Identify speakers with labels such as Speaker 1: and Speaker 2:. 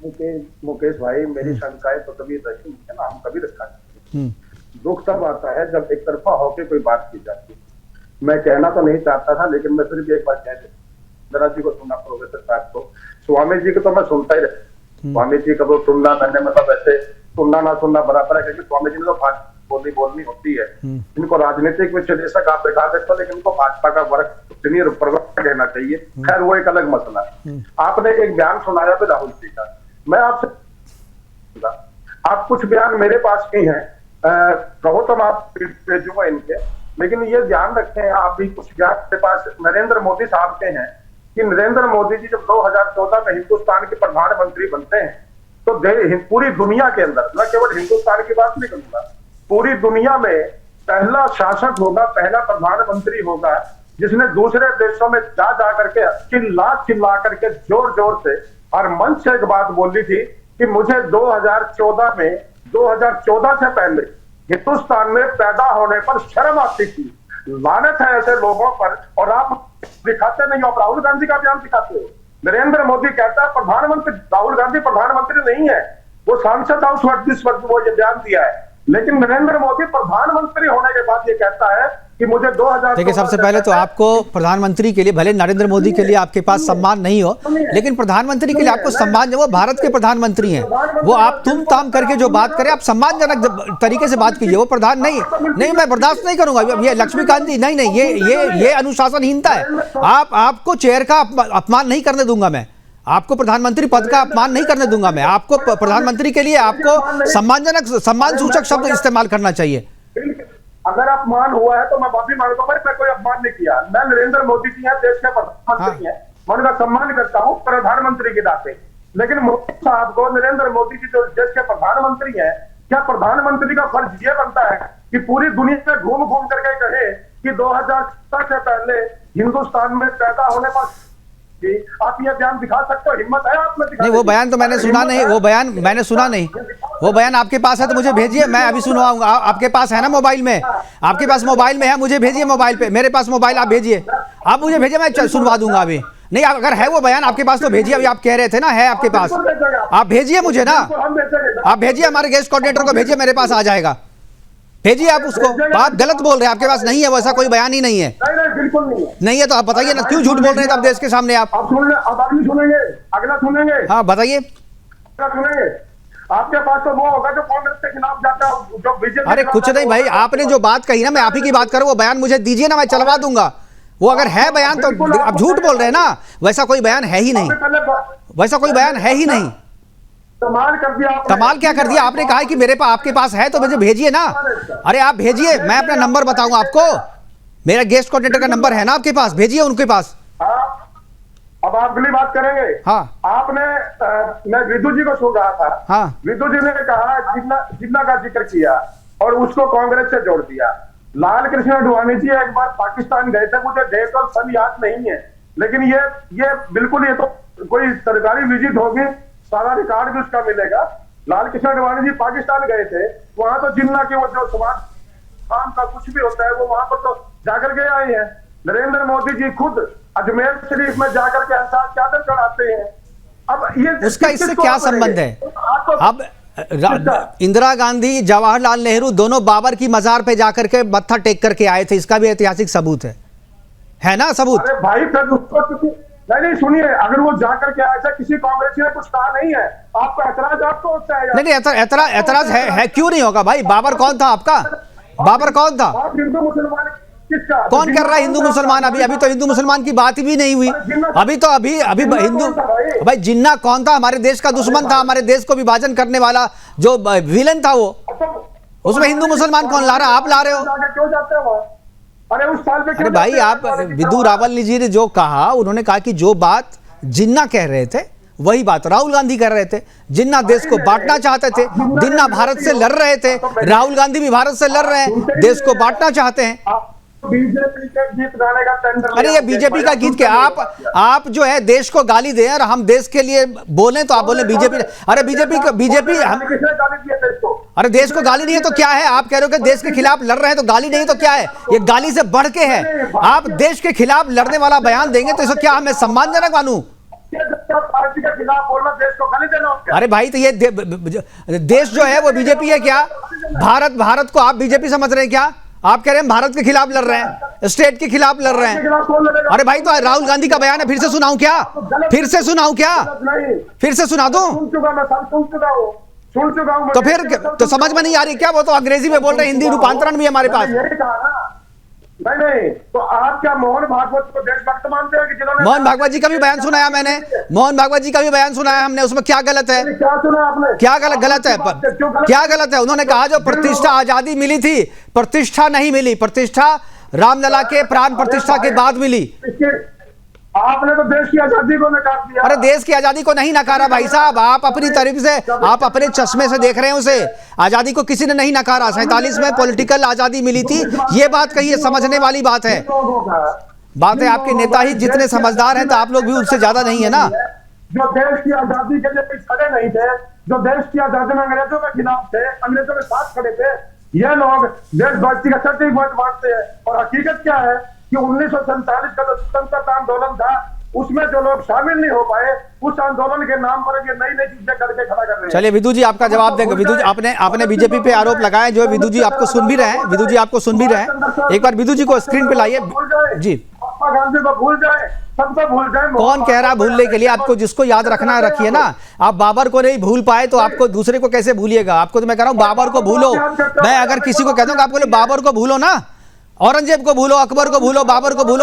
Speaker 1: मुकेश भाई, मेरी शंकाएं तो कभी रही नहीं है ना, हम कभी रखा नहीं। दुख तब आता है जब एक तरफा होकर कोई बात की जाती है। मैं कहना तो नहीं चाहता था, लेकिन मैं फिर भी एक बार कह देता जी को सुनना, प्रोफेसर साहब को, स्वामी जी को तो मैं सुनता ही रहता। स्वामी जी का तो सुनना, मैंने मतलब ऐसे सुनना ना सुनना बराबर है, क्योंकि स्वामी जी ने तो बोलनी होती है। इनको राजनीतिक विश्लेषक आप दिखा देते हो, लेकिन इनको भाजपा का वर्ग सीनियर प्रवक्ता कहना चाहिए। खैर वो एक अलग मसला है। आपने एक बयान सुनाया था राहुल जी का, मैं आपसे, आप कुछ बयान मेरे पास भी हैं, कहो तो मैं आप भेजूंगा इनके, लेकिन ये ध्यान रखें आप भी, कुछ बयान के पास नरेंद्र मोदी साहब के हैं कि नरेंद्र मोदी जी जब 2014 में हिंदुस्तान के प्रधानमंत्री बनते हैं तो पूरी दुनिया के अंदर, मैं केवल हिंदुस्तान की बात नहीं करूंगा, पूरी दुनिया में पहला शासक होगा, पहला प्रधानमंत्री होगा जिसने दूसरे देशों में जा करके चिल्ला करके जोर जोर से हर मंच से एक बात बोली थी कि मुझे 2014 से पहले हिंदुस्तान में पैदा होने पर शर्म आती थी। लानत है ऐसे लोगों पर, और आप दिखाते नहीं हो। आप राहुल गांधी का बयान दिखाते हो। नरेंद्र मोदी कहता है प्रधानमंत्री, राहुल गांधी प्रधानमंत्री नहीं है, वो सांसद हाउस इस वक्त वो ये बयान दिया है, लेकिन नरेंद्र मोदी प्रधानमंत्री होने के बाद ये कहता है कि मुझे 2000।
Speaker 2: देखिए, सबसे पहले तो आपको प्रधानमंत्री के लिए, भले नरेंद्र मोदी के लिए आपके पास सम्मान नहीं हो, लेकिन प्रधानमंत्री के लिए आपको सम्मान, जो वो भारत के प्रधानमंत्री हैं, वो आप तुम ताम करके जो बात करें, आप सम्मानजनक तरीके से बात कीजिए। वो प्रधान नहीं, मैं बर्दाश्त नहीं करूंगा ये लक्ष्मीकांत जी, नहीं, ये अनुशासनहीनता है। आपको चेयर का अपमान नहीं करने दूंगा मैं, आपको प्रधानमंत्री पद का अपमान नहीं करने दूंगा मैं। आपको प्रधानमंत्री के लिए आपको सम्मान सूचक शब्द इस्तेमाल करना चाहिए।
Speaker 1: अगर अपमान हुआ है तो मैं माफी मांगता हूं, मैं कोई अपमान नहीं किया। मैं नरेंद्र मोदी जी हैं, देश के प्रधानमंत्री हैं, मैं उनका सम्मान करता हूं प्रधानमंत्री के नाते। लेकिन मोदी साहब को, नरेंद्र मोदी जी जो देश के प्रधानमंत्री हैं, क्या प्रधानमंत्री का फर्ज ये बनता है कि पूरी दुनिया में घूम घूम करके कहे कि 2007 से पहले हिंदुस्तान में पैदा होने पर, आप ये बयान दिखा सकते हो? हिम्मत है आप में?
Speaker 2: नहीं, वो बयान तो मैंने सुना नहीं, वो बयान मैंने सुना नहीं। वो बयान आपके पास है तो मुझे भेजिए, मैं अभी सुनवाऊंगा। आपके पास है ना मोबाइल में? आपके पास मोबाइल में है, मुझे भेजिए मोबाइल पे। मेरे पास मोबाइल, आप भेजिए, आप मुझे भेजिए, मैं सुनवा दूंगा अभी। नहीं, अगर है वो बयान आपके पास तो भेजिए। अभी आप कह रहे थे ना है आपके पास, आप भेजिए मुझे ना, आप भेजिए, हमारे गेस्ट कोऑर्डिनेटर को भेजिए, मेरे पास आ जाएगा। भेजिए आप उसको। आप गलत बोल रहे हैं, आपके पास नहीं है, वैसा कोई बयान ही नहीं है।
Speaker 1: बिल्कुल नहीं
Speaker 2: है तो आप बताइए ना, क्यों झूठ बोल रहे हैं अब देश के सामने आप?
Speaker 1: अगला सुनेंगे।
Speaker 2: हाँ बताइए।
Speaker 1: आपके पास तो वो होगा जो कांग्रेस के खिलाफ जाता है, जो बीजेपी।
Speaker 2: अरे कुछ नहीं भाई, आपने जो बात कही ना, मैं आप ही की बात करूं, वो बयान मुझे दीजिए ना, मैं चलवा दूंगा। वो अगर है बयान तो आप झूठ बोल रहे हैं ना, वैसा कोई बयान है ही नहीं, वैसा कोई बयान है ही नहीं।
Speaker 1: कमाल कर दिया आपने।
Speaker 2: कमाल क्या कर दिया? आपने कहा कि मेरे पास, आपके पास है तो मुझे भेजिए ना। अरे आप भेजिए, मैं अपना नंबर बताऊंगा आपको, मेरा गेस्ट कोऑर्डिनेटर का नंबर है ना आपके पास, भेजिए उनके पास।
Speaker 1: अब आप अगली बात करेंगे।
Speaker 2: हाँ,
Speaker 1: आपने मैं विदु जी को सुन रहा था।
Speaker 2: हाँ,
Speaker 1: विदु जी ने कहा, जिन्ना का जिक्र किया और उसको कांग्रेस से जोड़ दिया। लाल कृष्ण आडवाणी जी एक बार पाकिस्तान गए थे, मुझे डेट और सन याद नहीं है, लेकिन ये बिल्कुल, ये तो कोई सरकारी विजिट होगी, सारा रिकॉर्ड भी उसका मिलेगा। लाल कृष्ण आडवाणी जी पाकिस्तान गए थे, वहां तो जिन्ना की वो जो समाज का कुछ भी होता है वो वहां पर तो जाकर के आए हैं। नरेंद्र मोदी जी खुद अजमेर शरीफ में जाकर के चादर चढ़ाते हैं। अब ये
Speaker 2: उसका इससे क्या संबंध है? अब इंदिरा गांधी, जवाहरलाल नेहरू दोनों बाबर की मजार पे जाकर के मत्था टेक करके आए थे, इसका भी ऐतिहासिक सबूत है ना सबूत?
Speaker 1: अरे भाई, फिर उसको नहीं सुनिए, अगर वो जाकर के आया था, किसी कांग्रेस ने कुछ कहा नहीं है, आपका ऐतराज आपको होता है?
Speaker 2: नहीं, ऐतराज है, क्यों नहीं होगा भाई? बाबर कौन था आपका? बाबर कौन था?
Speaker 1: हिंदू मुसलमान किसका?
Speaker 2: कौन कर रहा है हिंदू मुसलमान? अभी तो हिंदू मुसलमान की बात भी नहीं हुई। अभी हिंदू भाई, जिन्ना कौन था? हमारे देश का दुश्मन था, हमारे देश को विभाजन करने वाला जो विलन था वो। उसमें हिंदू मुसलमान कौन ला रहा? आप ला रहे हो।
Speaker 1: क्यों जाते हैं? अरे उस साल में
Speaker 2: अरे भाई, आप विदु रावल जी ने जो कहा, उन्होंने कहा कि जो बात जिन्ना कह रहे थे वही बात राहुल गांधी कर रहे थे। जिन्ना देश को बांटना चाहते थे, जिन्ना भारत से लड़ रहे थे, राहुल गांधी भी भारत से लड़ रहे हैं, देश को बांटना चाहते हैं।
Speaker 1: बीजेपी के गीत गाने का टेंडर।
Speaker 2: अरे ये बीजेपी का गीत क्या? आप जो है देश को गाली दें और हम देश के लिए बोलें तो आप बोले बीजेपी। अरे बीजेपी अरे देश को गाली नहीं है तो क्या है? आप कह रहे हो कि देश के खिलाफ लड़ रहे हैं तो गाली नहीं तो क्या है? ये गाली से बढ़ के है। आप देश के खिलाफ लड़ने वाला बयान देंगे तो इसको क्या मैं सम्मानजनक मानूं?
Speaker 1: भारत के खिलाफ बोलना देश को गाली देना क्या?
Speaker 2: अरे भाई, तो ये देश जो है वो बीजेपी है क्या? भारत को आप बीजेपी समझ रहे हैं क्या? आप कह रहे हैं भारत के खिलाफ लड़ रहे हैं, स्टेट के खिलाफ लड़ रहे हैं। अरे भाई, तो राहुल गांधी का बयान है, फिर से सुनाऊं क्या? फिर से सुनाऊं क्या? फिर से सुना दूं?
Speaker 1: सुन चुका हूं।
Speaker 2: तो फिर तो समझ में नहीं आ रही क्या? वो तो अंग्रेजी में बोल रहे हैं, हिंदी रूपांतरण भी हमारे पास।
Speaker 1: यही कहा ना। नहीं, तो आप क्या मोहन भागवत को देशभक्त मानते हैं कि जिन्होंने
Speaker 2: मोहन भागवत जी का भी बयान सुनाया मैंने, मोहन भागवत जी का भी बयान सुनाया हमने, उसमें क्या गलत है?
Speaker 1: क्या सुना आपने?
Speaker 2: क्या गलत है? क्या गलत है? उन्होंने कहा जो प्रतिष्ठा आजादी मिली थी, प्रतिष्ठा नहीं मिली, प्रतिष्ठा रामलला के प्राण प्रतिष्ठा के बाद मिली।
Speaker 1: आपने तो देश की आजादी को नकार दिया।
Speaker 2: अरे देश की आजादी को नहीं नकारा भाई साहब, आप अपनी तरफ से, आप अपने चश्मे से देख रहे हैं उसे। आजादी को किसी ने नहीं नकारा। 47 में पॉलिटिकल आजादी मिली थी, ये बात कही है, समझने वाली बात है। बात है आपके नेता ही जितने समझदार हैं, तो आप लोग भी उससे ज्यादा नहीं है ना।
Speaker 1: जो देश की आजादी के लिए खड़े नहीं थे, जो देश की आजादी में अंग्रेजों के खिलाफ थे, अंग्रेजों के साथ खड़े थे, ये लोग देशभक्ति का सर्टिफिकेट बांटते हैं। और हकीकत क्या है कि 1947 का जो स्वतंत्रता आंदोलन था, उसमें जो लोग शामिल नहीं हो पाए, उस आंदोलन के नाम पर ये नई नई चीजें करके खड़ा कर रहे हैं।
Speaker 2: चलिए विदु जी आपका जवाब देंगे। विदु जी, आपने बीजेपी पे आरोप लगाए, जो विदु जी आपको सुन भी रहे हैं, विदु जी आपको सुन भी रहे हैं। एक बार विदु जी को स्क्रीन पे लाइए जी।
Speaker 1: महात्मा गांधी को भूल जाए, सबको भूल जाए।
Speaker 2: कौन कह रहा भूलने के लिए? आपको जिसको याद रखना है रखिए ना। आप बाबर को नहीं भूल पाए तो आपको दूसरे को कैसे भूलिएगा? आपको तो मैं कह रहा हूं बाबर को भूलो। मैं अगर किसी को कहता हूं कि आपको बाबर को भूलो ना, औरंगजेब को भूलो, अकबर को भूलो, बाबर को भूलो।